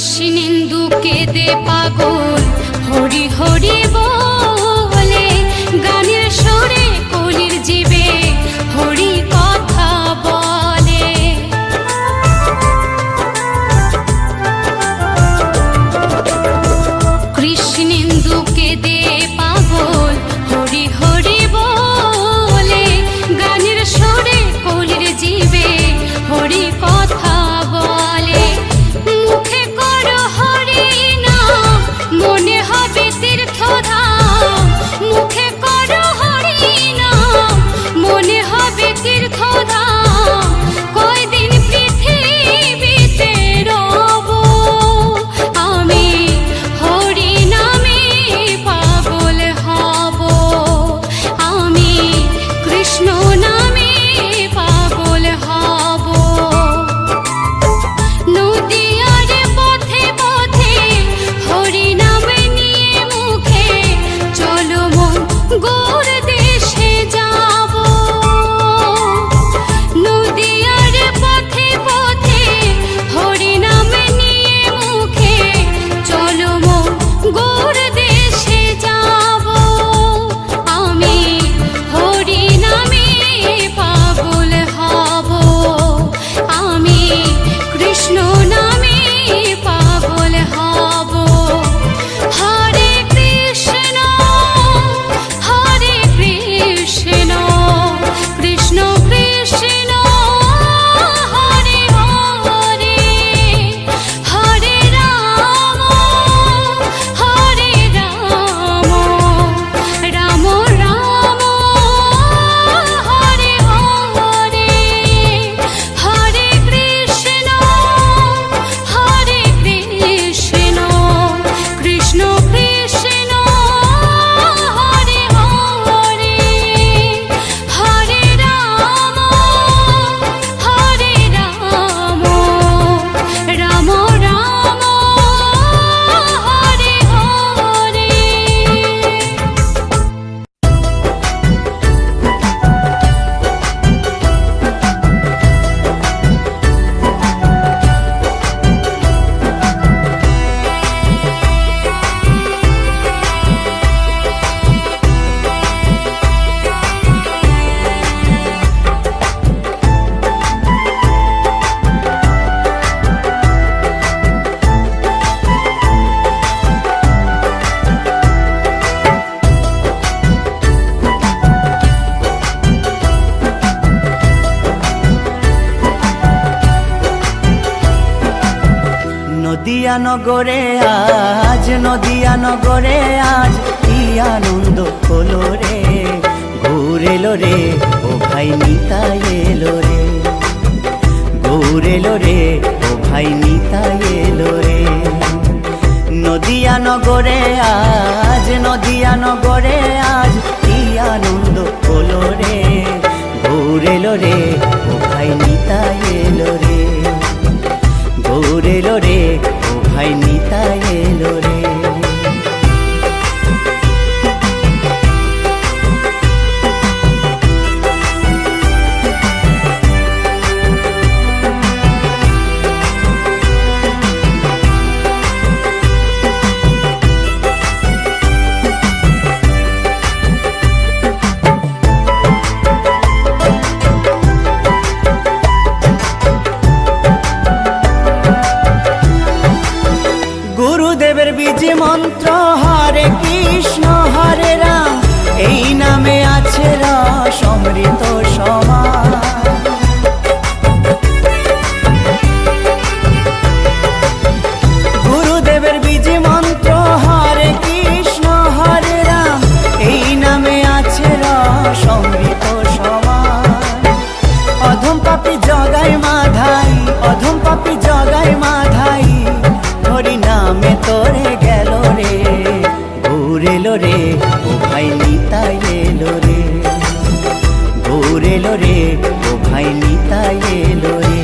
কৃষ্ণেন্দু কেঁদে পাগল হরি হরি বলে, গানের সুরে কলির জীবে হরি কথা বলে। কৃষ্ণেন্দু কেঁদে পাগল হরি হরি বলে, গানের সুরে কলির জীবে হরি কথা বলে। মুখে করো হরি নাম, মনে হবে তীর্থধাম। মুখে করো হরি নাম, মনে হবে তীর্থধাম। কয়দিন পৃথিবীতে রব আমি, হরি নামে পাগল হব আমি, কৃষ্ণ নামে পাগল হব। নদীয়ার পথে পথে হরি নাম নিয়ে মুখে, চলো মন গৌর দেশে যাব। নদীয়ার পথে পথে হরি নাম নিয়ে মুখে, চলো মন গৌর দেশে যাব আমি, হরি নামে পাগল হব আমি, কৃষ্ণ নামে পাগল হব। হরে কৃষ্ণ কৃষ্ণ কৃষ্ণ হরে হরে, হরে রাম রাম রাম হরে হরে, হরে কৃষ্ণ কৃষ্ণ কৃষ্ণ হরে হরে, হরে রাম রাম রাম হরে হরে। নদিয়া নগরে আজ, নদিয়া নগরে আজ কি আনন্দ হলো রে। গৌর এলো রে, ও ভাই নিতাই এলো রে। গৌর এলো রে, ও ভাই নিতাই এলো রে। নদিয়া নগরে আজ, নদিয়া নগরে আজ কি আনন্দ হলো রে। গৌর এলো রে, ও ভাই নিতাই এলো রে। গৌর এলো রে, ও ভাই নিতাই এলো রে। গুরুদেবের বীজ মন্ত্র হরে কৃষ্ণ হরে রাম, এই নামে আছে রস অমৃত সমান। গুরুদেবের বীজ মন্ত্র হরে কৃষ্ণ হরে রাম, এই নামে আছে রস অমৃত সমান। অধম পাপী জগায় মাধাই, অধম পাপী জগায় মাধাই, হরি নামে তোরে গেল রে। গৌর এলো রে, ও ভাই নিতাই এলো রে। গৌর এলো রে, ও ভাই নিতাই এলো রে।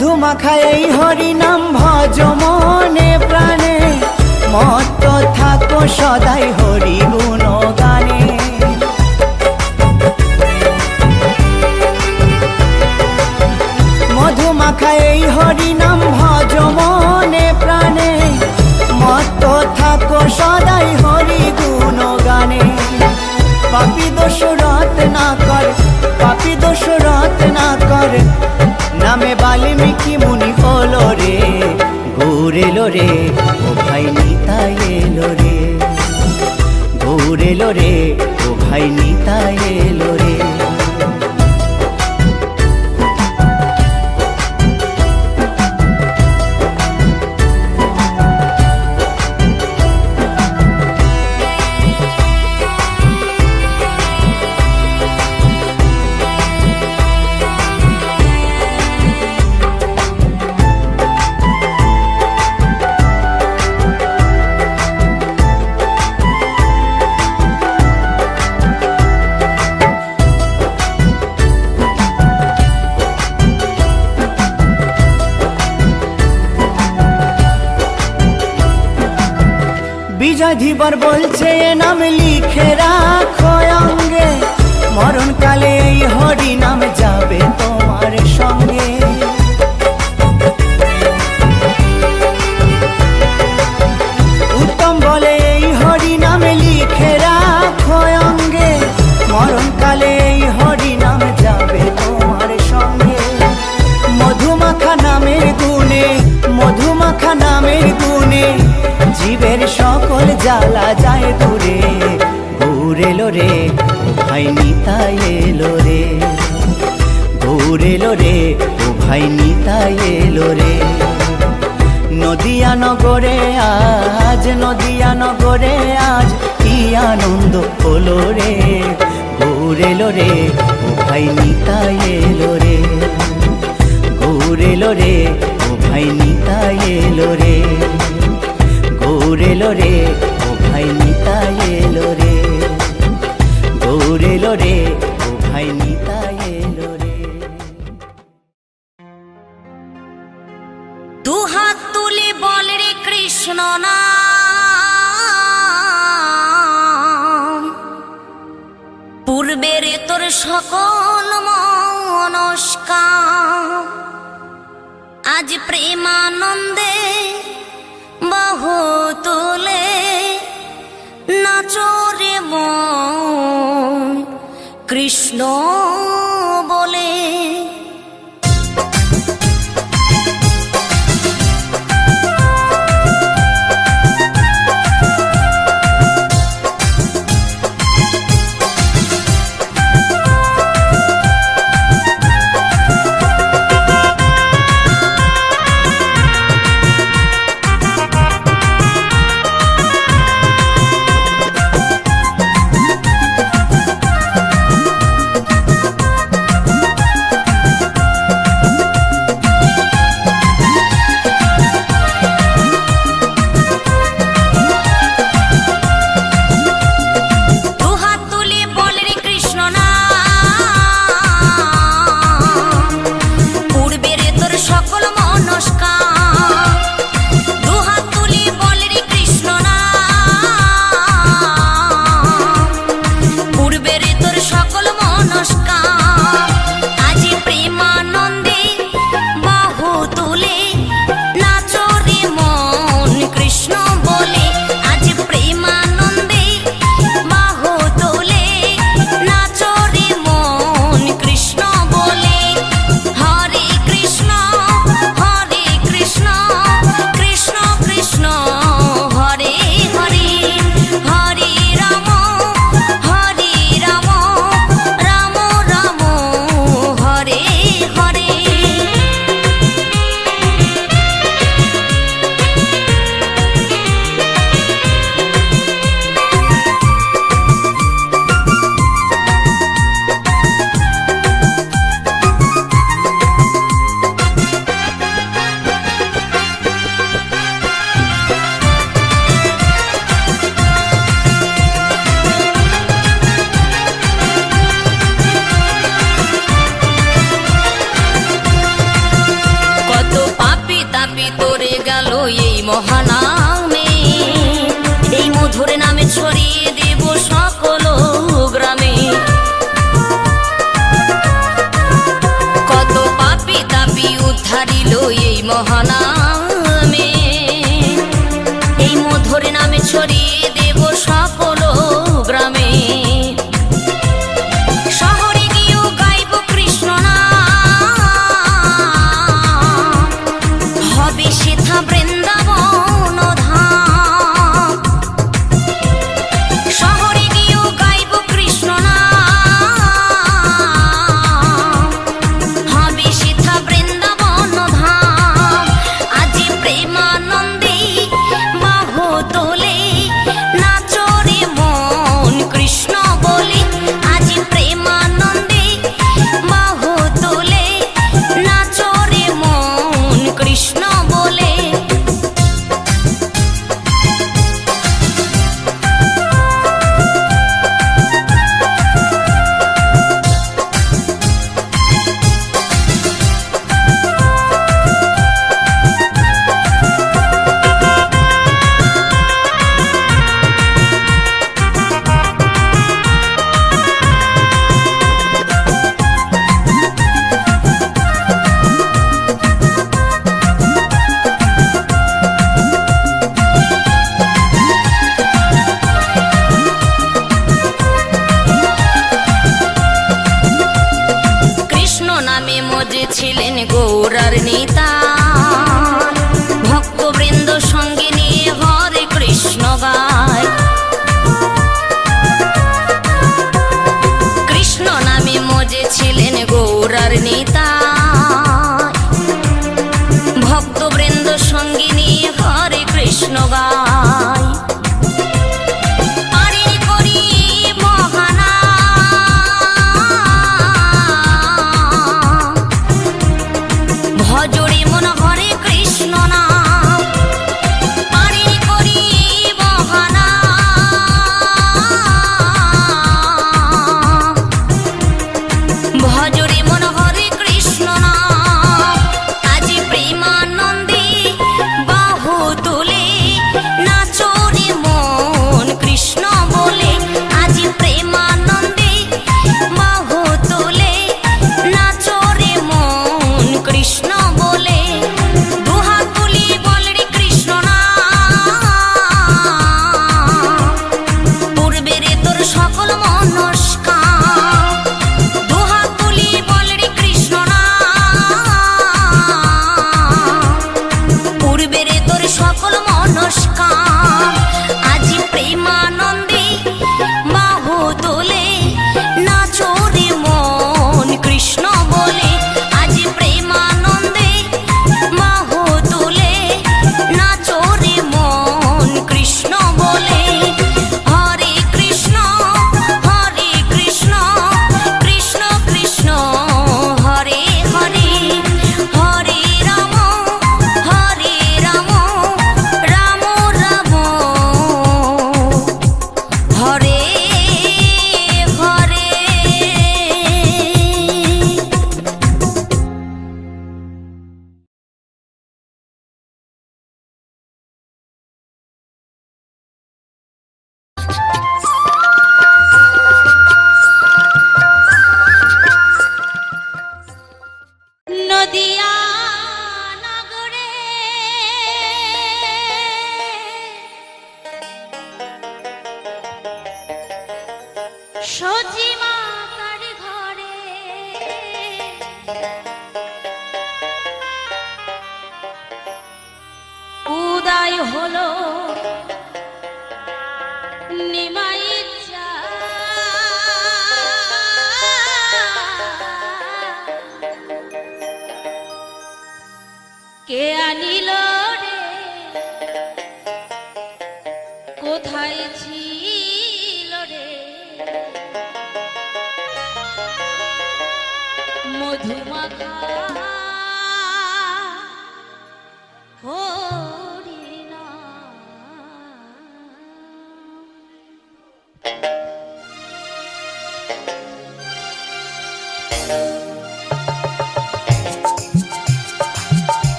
মধু মাখা এই হরি নাম ভজ মনে প্রাণে, মত্ত থাকো সদাই হরি গুণ গানে। মধু মাখা এই হরি নাম ভজ মনে প্রাণে, মত্ত থাকো সদাই হরি গুণ গানে। পাপী দোষরত না কর, পাপী দোষরত না কর, নামে বাল্মীকি মুনি হলো রে। গৌর এলো রে, ও ভাই নিতাই এলো রে। গৌর এলো রে, ও ভাই নিতাই এলো রে। বিজয় ধীবর বলছে এ নাম লিখে রাখো অঙ্গে, মরণকালে এই হরি নাম যাবে তোমার সঙ্গে। উত্তম বলে এই হরি নাম লিখে রাখো অঙ্গে, মরণকালে এই হরি নাম যাবে তোমার সঙ্গে। মধুমাখা নামের গুণে, মধুমাখা নামের গুণে, জীবের সকল জ্বালা যায় দূরে। গৌর এলো রে, ও ভাই নিতাই এলো রে। গৌর এলো রে, ও ভাই নিতাই এলো রে। নদিয়া নগরে আজ, নদিয়া নগরে আজ কি আনন্দ হলো রে। গৌর এলো রে, ও ভাই নিতাই এলো রে। গৌর এলো রে, ও ভাই নিতাই এলো রে। গৌর এলো রে, ও ভাই নিতাই এলো রে। গৌর এলো রে, ও ভাই নিতাই এলো রে। দুহাত তুলে বল রে কৃষ্ণ নাম, পূর্বের তোর সকল মনস্কাম আজ প্রেমানন্দে বাহু তুলে নাচরে মন কৃষ্ণ বলে। ছড়িয়ে দেব সকল গ্রামে। শহরে গিয়েও গাইব কৃষ্ণ নাম, হবে সেথা বৃন্দাবন ধাম। শহরে গিয়েও গাইব কৃষ্ণ নাম, হবে সেথা বৃন্দাবন ধাম। আজি প্রেমানন্দে বাহু তোলে নাচরে মন কৃষ্ণ বলে। আজি প্রেমানন্দে বাহু তোলে নাচরে মন কৃষ্ণ বলে। কৃষ্ণ নামে মজেছিলেন গৌরার নেতা, ভক্তবৃন্দ সঙ্গে নিয়ে হরে কৃষ্ণ গায়। কৃষ্ণ নামে মজেছিলেন গৌরার নেতা, ভক্তবৃন্দ সঙ্গে নিয়ে হরে কৃষ্ণ গায়। আরে করি মহানাম, ভজরে মন হরে কৃষ্ণ নাম। আরে করি মহানাম, ভজরে মন হরে কৃষ্ণ নাম। আজি প্রেমানন্দে বাহু তোলে নাচরে মন কৃষ্ণ বলে। আজি প্রেমানন্দে বাহু তোলে নাচরে মন কৃষ্ণ বলে। দুহাত তুলি বল রে কৃষ্ণ নাম, পূর্বে রে তোর সকল মনস্কাম। দুহাত তুলি বল রে কৃষ্ণ নাম, পূর্বে রে তোর সকল মনস্কাম। আজি প্রেমানন্দে বাহু তোলে নাচরে মন কৃষ্ণ বলে। আজি প্রেমানন্দে বাহু তোলে নাচরে মন কৃষ্ণ বলে। হরে কৃষ্ণ কৃষ্ণ কৃষ্ণ হরে হরে, হরে রাম রাম রাম হরে হরে। নদিয়া নগরে সচি মাতার ঘরে উদয় হলো নিমাই কে আনিল রে, কোথায় ছিল রে মধুমাখা হরিনাম।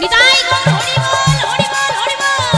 নিতাই গৌর হরি বল হরি বল হরি বল।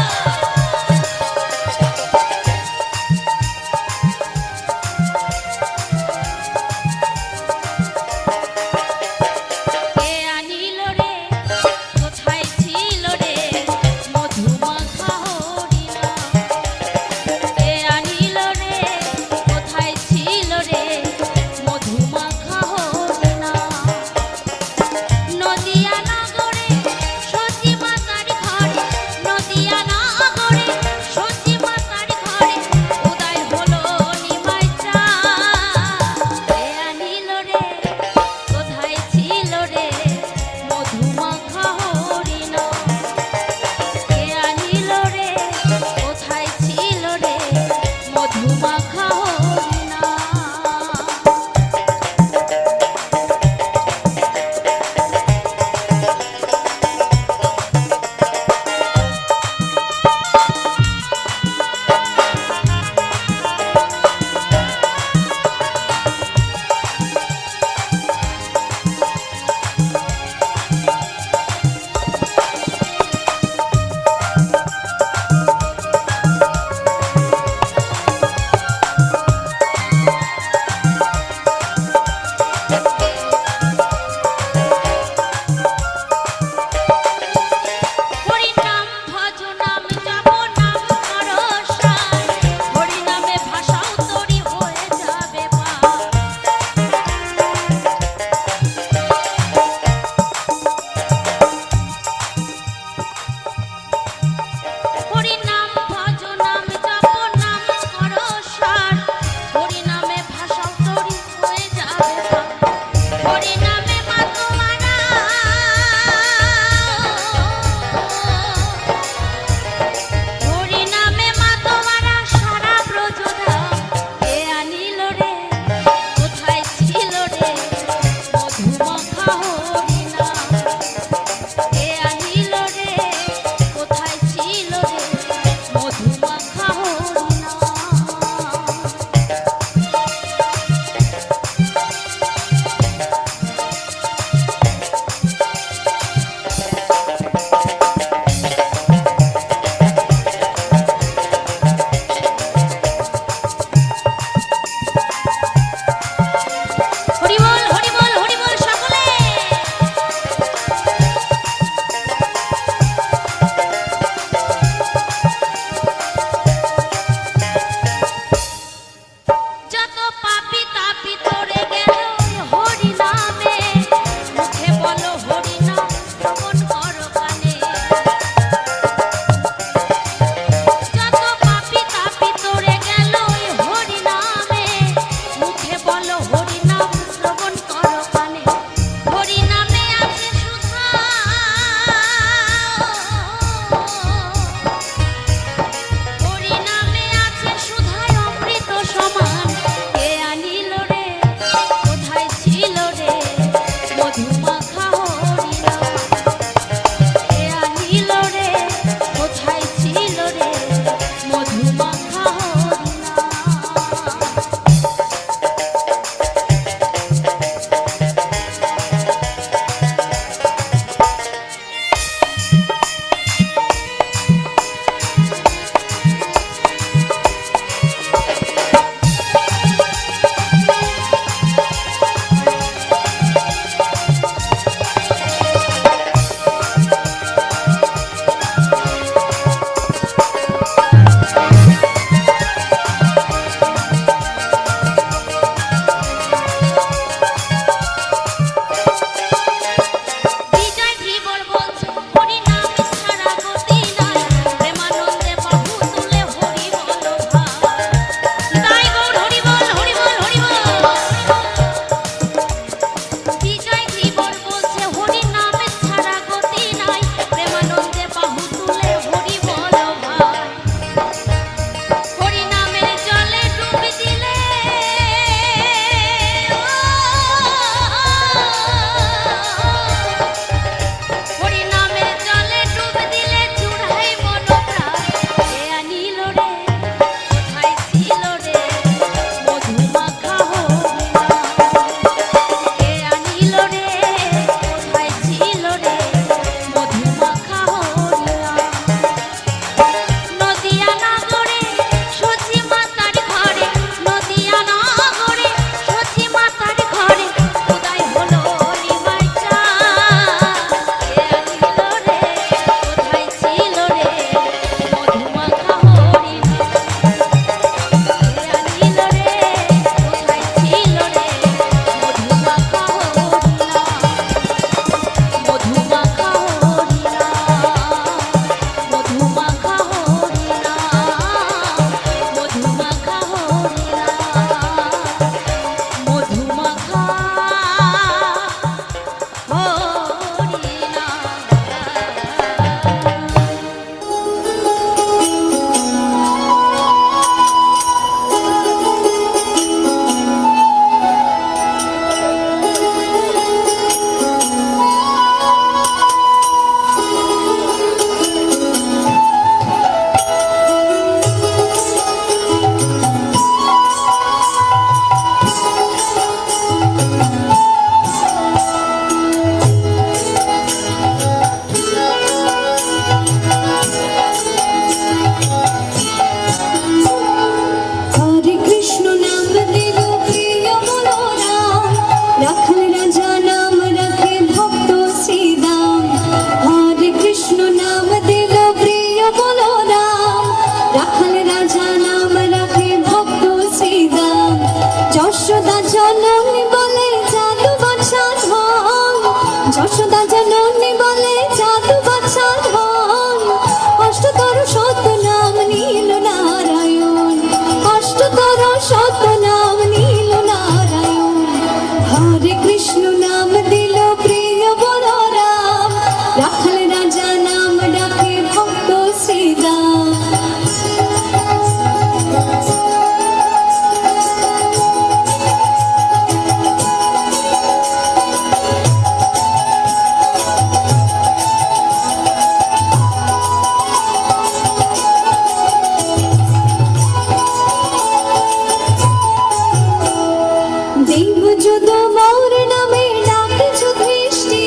যদু মোর নামে ডাকিছু দৃষ্টি,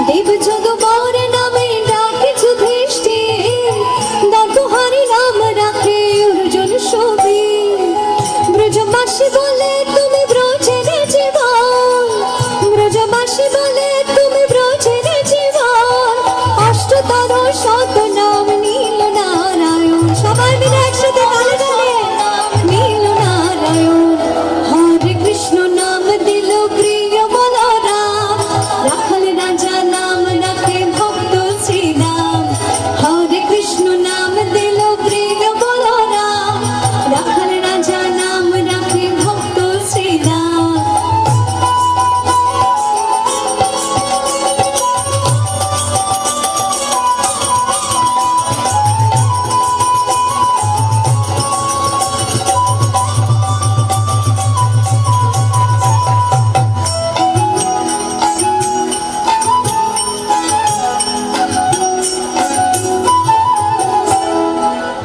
দেব যদু মোর নামে ডাকিছু দৃষ্টি, দর্পহারি নাম রাখে অর্জুন ছবি। ব্রজবাসী বলে তুমি ব্রজের জীবন, ব্রজবাসী বলে তুমি ব্রজের জীবন, অষ্টতর শত নাম নীল নারায়ণ। সবাই মিলে একসাথে তালে তালে নীল নারায়ণ। হরে কৃষ্ণ নাম দিল প্রিয় বলরাম, রাখাল রাজা নাম রাখে ভক্ত শ্রীরাম। হরে কৃষ্ণ নাম দিল প্রিয় বলরাম, রাখাল রাজা নাম রাখে ভক্ত শ্রীরাম।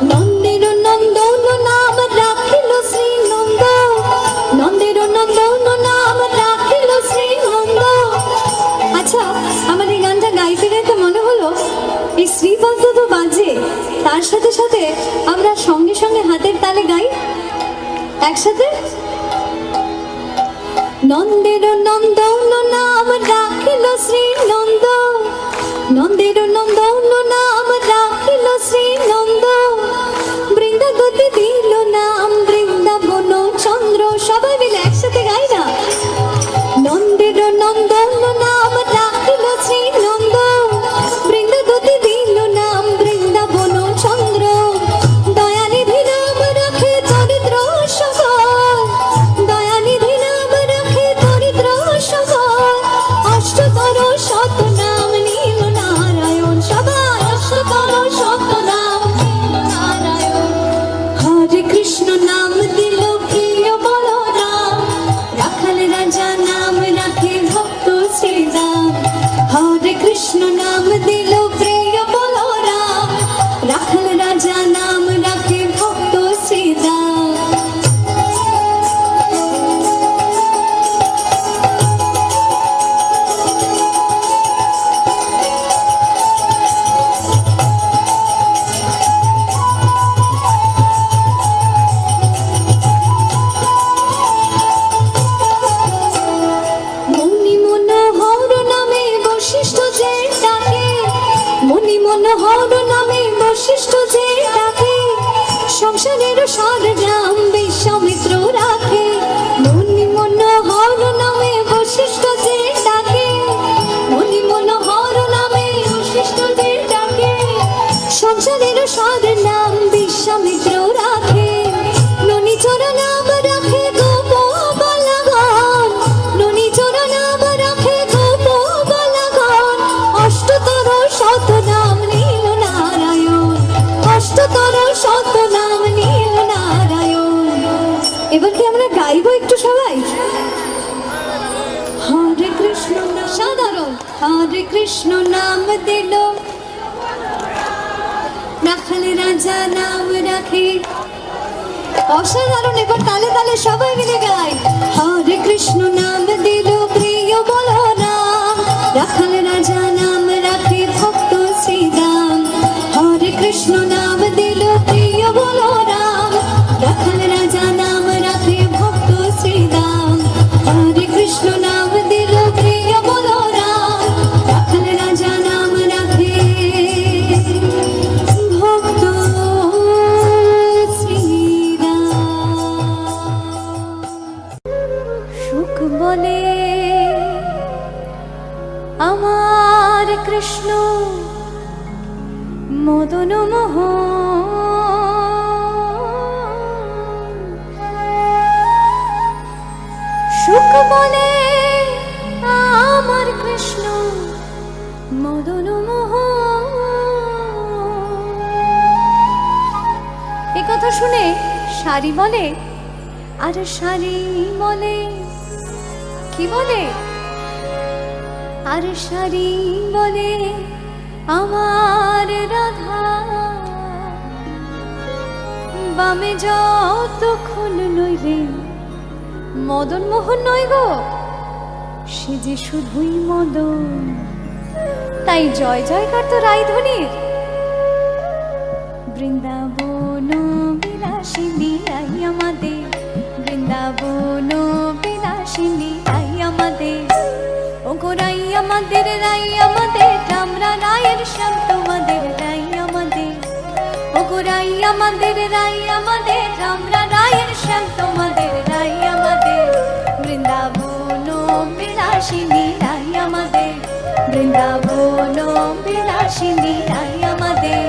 নন্দের নন্দন নাম রাখিল শ্রী নন্দ, নন্দের নন্দন নাম রাখিল শ্রী নন্দ। আচ্ছা, আমার এই গানটা গাইতে গাইতে মনে হলো এই শ্রীপদ তো বাজে, তার সাথে সাথে আমরা সঙ্গে সঙ্গে হাতের তালে গাই একসাথে। নন্দের নন্দন নাম রাখিল শ্রী নন্দ, নন্দের নন্দন নাম রাখিল শ্রী নন্দ, বৃন্দাবতী দিল নাম বৃন্দাবন চন্দ্র। সবাই মিলে একসাথে গাই না। নন্দের নন্দন নাম রাখিল শ্রী নন্দ, বৃন্দাবতী দিল নাম বৃন্দাবন চন্দ্র, দয়ানিধি নাম রাখে চরিত্র সকল, দয়ানিধি নাম রাখে চরিত্র সকল, অষ্টতর শত নাম নীল নারায়ণ। সবাই অষ্টতর শত নাম নীল নারায়ণ। হরে কৃষ্ণ নাম দিল প্রিয় বলরাম, রাখাল রাজা নাম রাখে ভক্ত শ্রীরাম। হরে কৃষ্ণ নাম দিল প্রিয় বলরাম, রাখাল রাজা নাম রাখে ভক্ত শ্রীরাম। মনি মনোহর নামে বশিষ্ঠ যে ডাকে, মনি মনোহর নামে বশিষ্ঠ যে ডাকে, সংসারের সরঞ্জাম বিশ্বামিত্র রাখে। মনি মনোহর নামে বশিষ্ঠ যে ডাকে, মনি মনোহর নামে বশিষ্ঠ যে ডাকে, সংসারের সরঞ্জাম বিশ্বামিত্র রাখে। ননীচর নাম রাখে গোপ বালাগণ, ননীচর নাম রাখে গোপ বালাগণ, অষ্টতর শত নাম নীল নারায়ণ, অষ্টতর শত নাম নীল নারায়ণ। এবার কি আমরা গাইবো একটু সবাই? হরে কৃষ্ণ নাম সাধারণ, হরে কৃষ্ণ নাম দিল রাখাল রাজা নাম রাখে। অসাধারণ। এবার তালে তালে সবাই মিলে গাই। হরে কৃষ্ণ নাম দিল প্রিয় বলরাম, রাখাল রাজা নাম রাখে ভক্ত শ্রীরাম। হরে কৃষ্ণ নাম দিল প্রিয় বলরাম, রাখাল রাজা নাম রাখে ভক্ত শ্রীরাম। হরে কৃষ্ণ নাম দিল প্রিয় বলরাম, রাখাল রাজা নাম রাখে ভক্ত সুখ বলে আমার কৃষ্ণ মদন সুখ বলে আমার কৃষ্ণ মদন এ কথা শুনে শাড়ি বলে, আর শাড়ি বলে কি বলে? আর শাড়ি বলে আমার রাধা বামে যতক্ষণ নইলে মদন মোহন নয় গো, সে যে শুধুই মদন। তাই জয় জয়কার তো রায়ধনীর। বৃন্দাবন বিলাসিনী রাই আমাদের, বৃন্দাবন বিলাসিনী রাই আমাদের। ও গো রাই আমাদের, রাই আমাদের, আমরা রায়ের শ্যাম তোমাদের রাই আমাদের। ও গো রাই আমাদের, রাই আমাদের, আমরা রায়ের শ্যাম তোমাদের রাই আমাদের। বৃন্দাবন বিলাসিনী রাই আমাদের, বৃন্দাবন বিলাসিনী রাই আমাদের।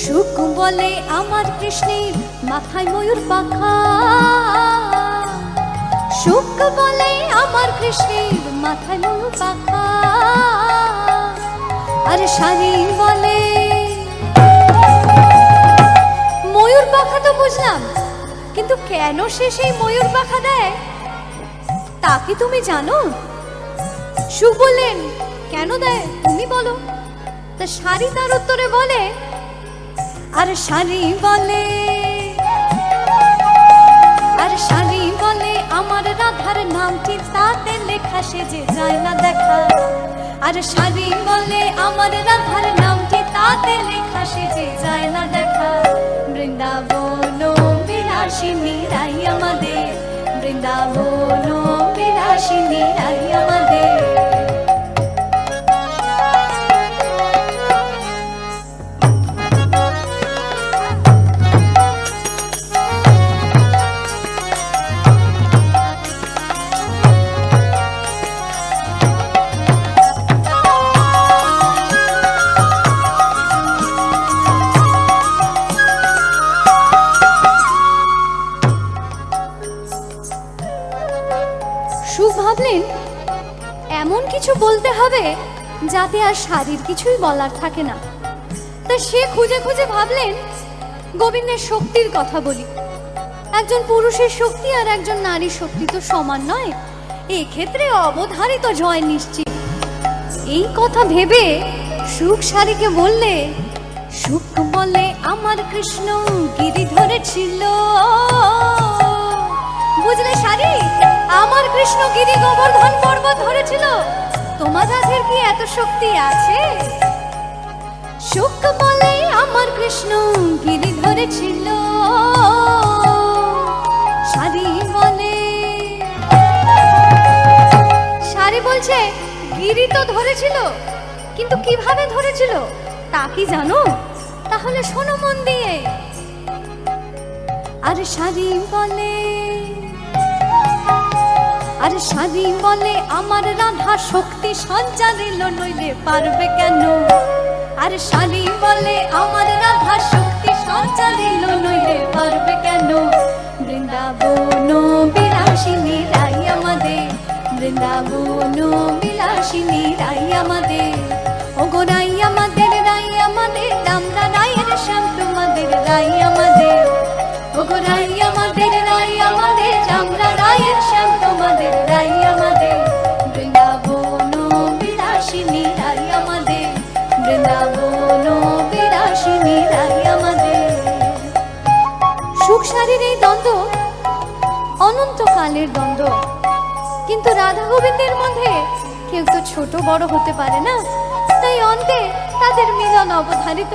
সুখ বলে আমার কৃষ্ণের মাথায় ময়ূর পাখা। সুখ বলে আমার কৃষ্ণের মাথায় ময়ূর পাখা। আর শাড়ি বলে ময়ূর পাখা তো বুঝলাম, কিন্তু কেন সে সেই ময়ূর পাখা দেয় তা কি তুমি জানো? সুখ বললেন কেন দেয় তুমি বলো। তা শাড়ি তার উত্তরে বলে, আর শাড়ি বলে, আর শাড়ি বলে আমার রাধার নামটি তাতে লেখা, সে যে যায় না দেখা। আর শাড়ি বলে আমার রাধার নামটি তাতে লেখা, সে যে যায় না দেখা। বৃন্দাবন বিলাসিনী রাই আমাদের, বৃন্দাবন বিলাসিনী রাই আমাদের। সুখ ভাবলেন এমন কিছু বলতে হবে যাতে আর শাড়ির কিছুই বলার থাকে না। তা সে খুঁজে খুঁজে ভাবলেন গোবিন্দের শক্তির কথা বলি। একজন পুরুষের শক্তি আর একজন নারীর শক্তি তো সমান নয়, এক্ষেত্রে অবধারিত জয় নিশ্চিত। এই কথা ভেবে সুখ শাড়িকে বললে, সুখ বলে আমার কৃষ্ণ গিরি ধরেছিল। বুঝলে শাড়ি, আমার কৃষ্ণ গিরি গোবর্ধন পর্বত ধরেছিল, তোমার রাধের কি এত শক্তি আছে? সুখ বলে আমার কৃষ্ণ গিরি ধরেছিল। শাড়ি বলে, শাড়ি বলছে গিরি তো ধরেছিল, কিন্তু কিভাবে ধরেছিল তা কি জানো? তাহলে শোনো মন দিয়ে। আর শাড়ি বলে, আর শাড়ি বলে আমার রাধা শক্তি সঞ্চারিল, নইলে পারবে কেন? আর শাড়ি বলে আমার রাধা শক্তি সঞ্চারিল, নইলে পারবে কেন? বৃন্দাবন বিলাসিনী রাই আমাদের, বৃন্দাবন বিলাসিনী রাই আমাদের। ও গো রাই আমাদের, রাই আমাদের, আমরা রায়ের শ্যাম তোমাদের রাই আমাদের। ও গো রাই আমাদের, রাই আমাদের, আমরা রায়ের শ্যাম তোমাদের রাই আমাদের। বৃন্দাবন বিলাসিনী রাই আমাদের, বৃন্দাবন বিলাসিনী রাই আমাদের। সুখ শাড়ির এই দ্বন্দ্ব অনন্তকালের দ্বন্দ্ব, কিন্তু রাধা গোবিন্দের মধ্যে কেউ তো ছোট বড় হতে পারে না, তাই অন্তে তাদের মিলন অবধারিত।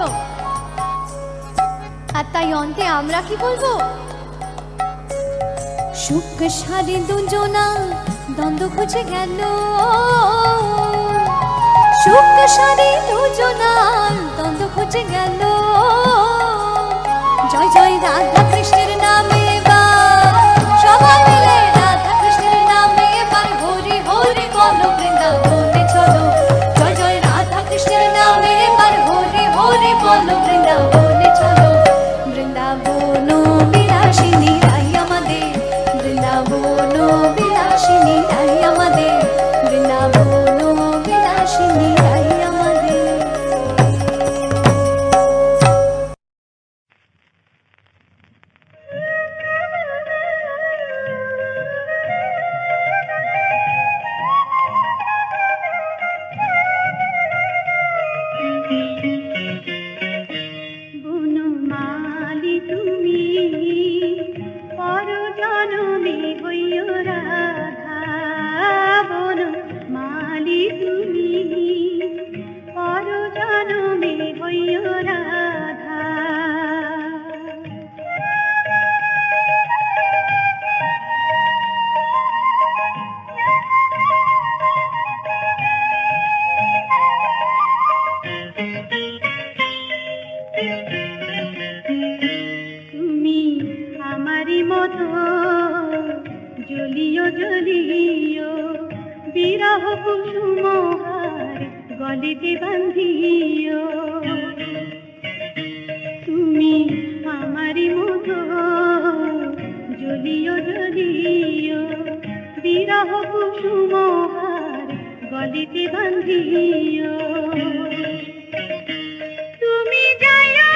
আর তাই অন্তে আমরা কি বলবো? সুখ শাড়ি দুজনা দ্বন্দ্ব খুঁজে গেল, সুখ শাড়ি দুজনা দ্বন্দ্ব খুঁজে গেল। জয় জয় রাধা কৃষ্ণের নামে বা সবাই মিলে রাধা কৃষ্ণের নামে এবার হরি হরি বলো, বৃন্দাবনে চলো। জয় জয় রাধা কৃষ্ণের নামে এবার হরি হরি বলো, বৃন্দাবনে চলো। বৃন্দাবন বিলাসিনী রাই আমাদের, বৃন্দাবন বিলাসিনী রাই আমাদের। হাসিনি রাই আমাদের। বনমালী তুমি পর জনমে হইও রাধা, বনমালী তুমি পর জনমে হইও রাধা। তুমি আমারি মতো জ্বলিও জ্বলিও, বিরহ কুসুমহার গলিতে বান্ধিও। তুমি আমারি মতো জ্বলিও জ্বলিও, বিরহ কুসুমহার গলিতে বান্ধিও। তুমি যাইও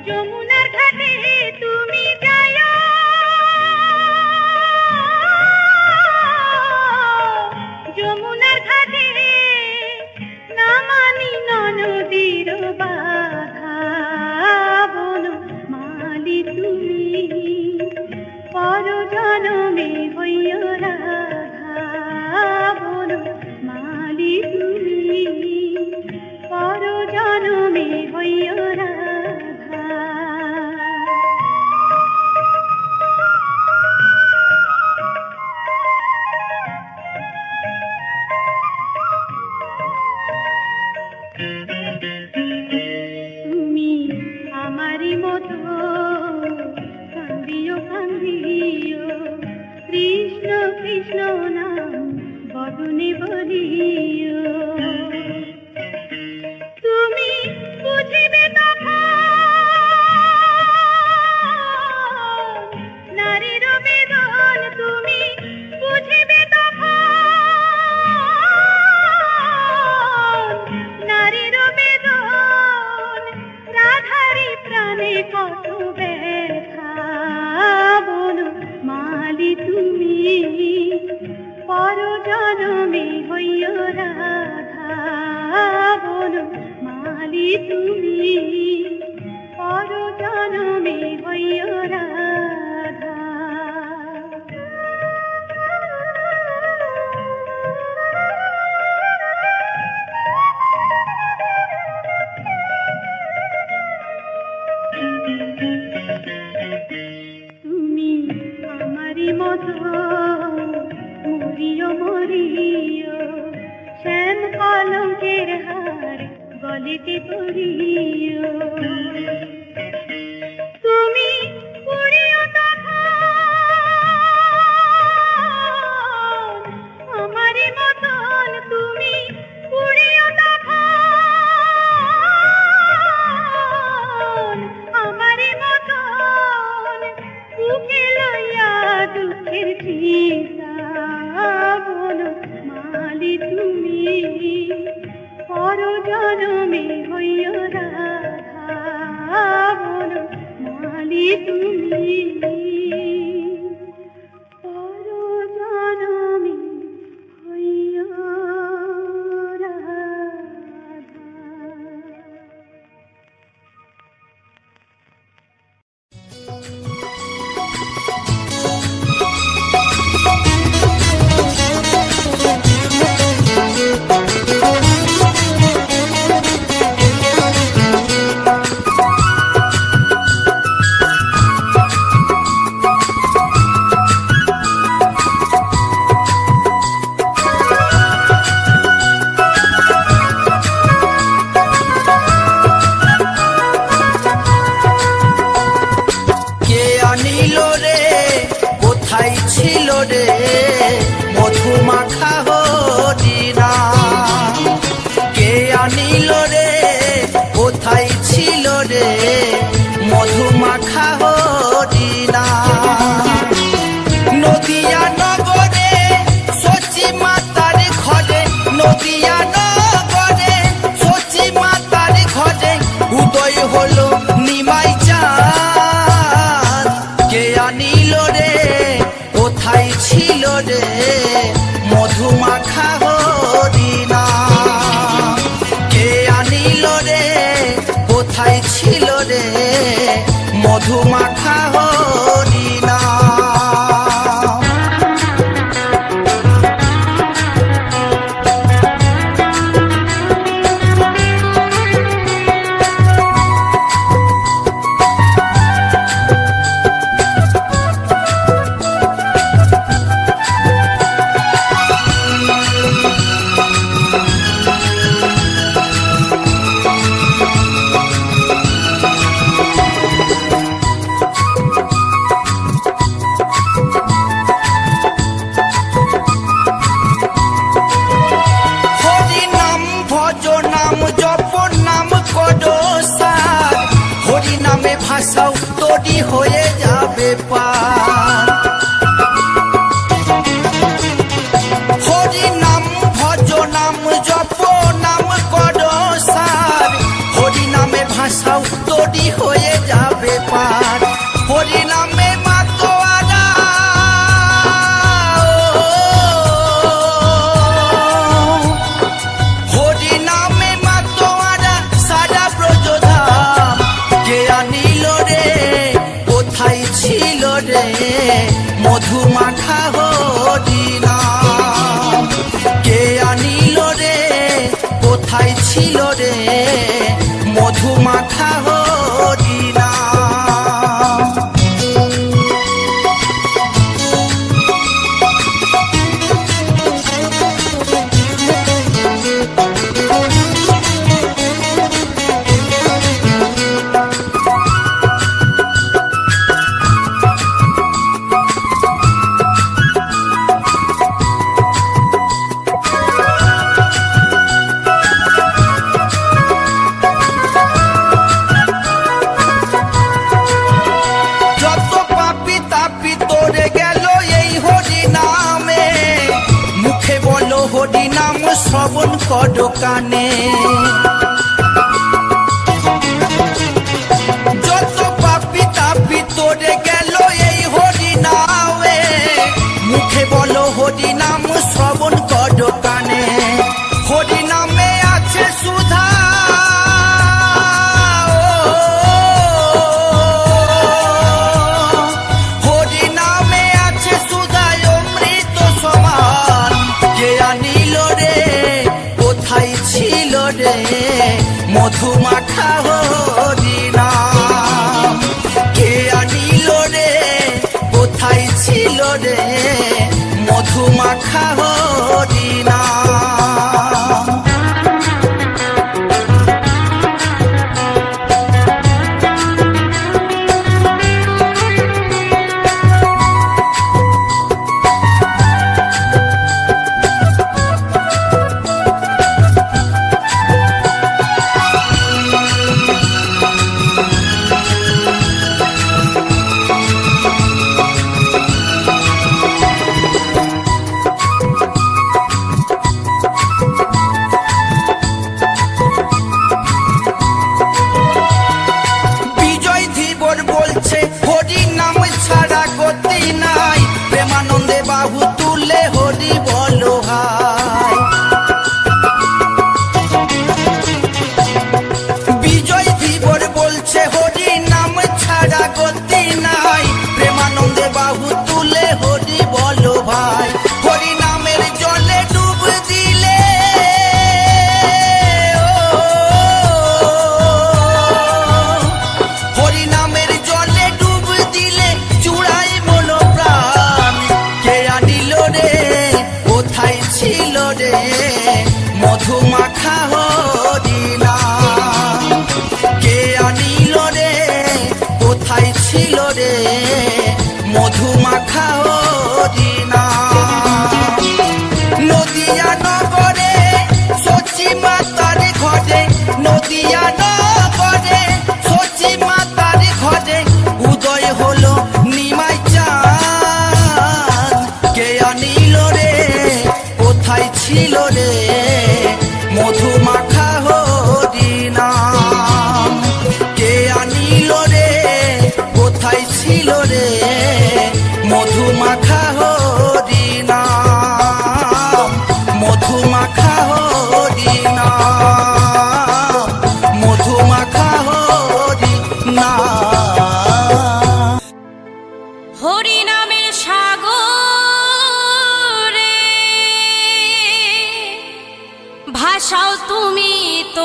যমুনার ঘাটে, তুমি যাইও যমুনার ঘাটে, না মানি নদীর বাধা। বনমালী তুমি পর জনমে হইও রাধা, বনমালী তুমি পর জনমে হইও রাধা। তুমি আমারি মতো কান্দিও কান্দিও, কৃষ্ণ কৃষ্ণ নাম বদনে বলিও। তুমি বুঝিবে তখন নারীর বেদন, তুমি বুঝিবে তখন নারীর বেদন, রাধারি প্রাণে কত ব্যথা। বনমালী তুমি পর জনমে হইও রাধা, বনমালী তুমি পর জনমে হইও রাধা। তুমি আমারি মতো মরিও মরিও, শ্যাম কলঙ্কের হার গলিতে পরিও। তুমি পুড়িও তখন আমারি মতন, তুমি পুড়িও তখন আমারি মতন, বুকে লইয়া দুঃখের চিতা। বনমালী তুমি পর জনমে হইও রাধা, বনমালী তুমি পর জনমে হইও রাধা। মধুমাখা হরি নাম। হরি নাম ভজ নাম জপ নাম করো সার, হরি নামে ভাষাও তৈরি হয়ে যাবে পার। হরি নাম ভজ নাম জপ নাম করো সার, হরি নামে ভাষাও তৈরি হয়ে যাবে পার। হরি নামে মাতোয়ারা হরি নামে মাতোয়ারা সারা ব্রজধাম, কে আনিল রে কোথায় ছিল রে মধুমাখা হরি নাম। কে আনিল রে কোথায় ছিল রে মধুমাখা হরি নাম। যত পাপি তাপি তোরে গেল এই হরি নামে, মুখে বলো হরি নাম শ্রবণ করো কানে। যত পাপি তাপি তোরে গেল এই হরি নামে, মুখে বলো হরি নাম শ্রবণ করো কানে। হরি নামে আছে সুধা হরি নামে আছে সুধায় অমৃত সমান, কে আনিল রে কোথায় ছিল রে মধুমাখা হরি নাম। কে আনিল রে কোথায় ছিল রে মধুমাখা হরি নাম।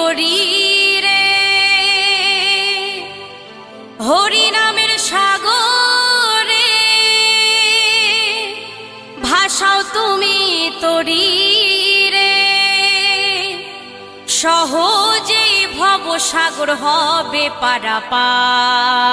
তরি রে হরি নামের সাগরে ভাষাও তুমি তরি রে সহজে ভবসাগর হবে পারাপার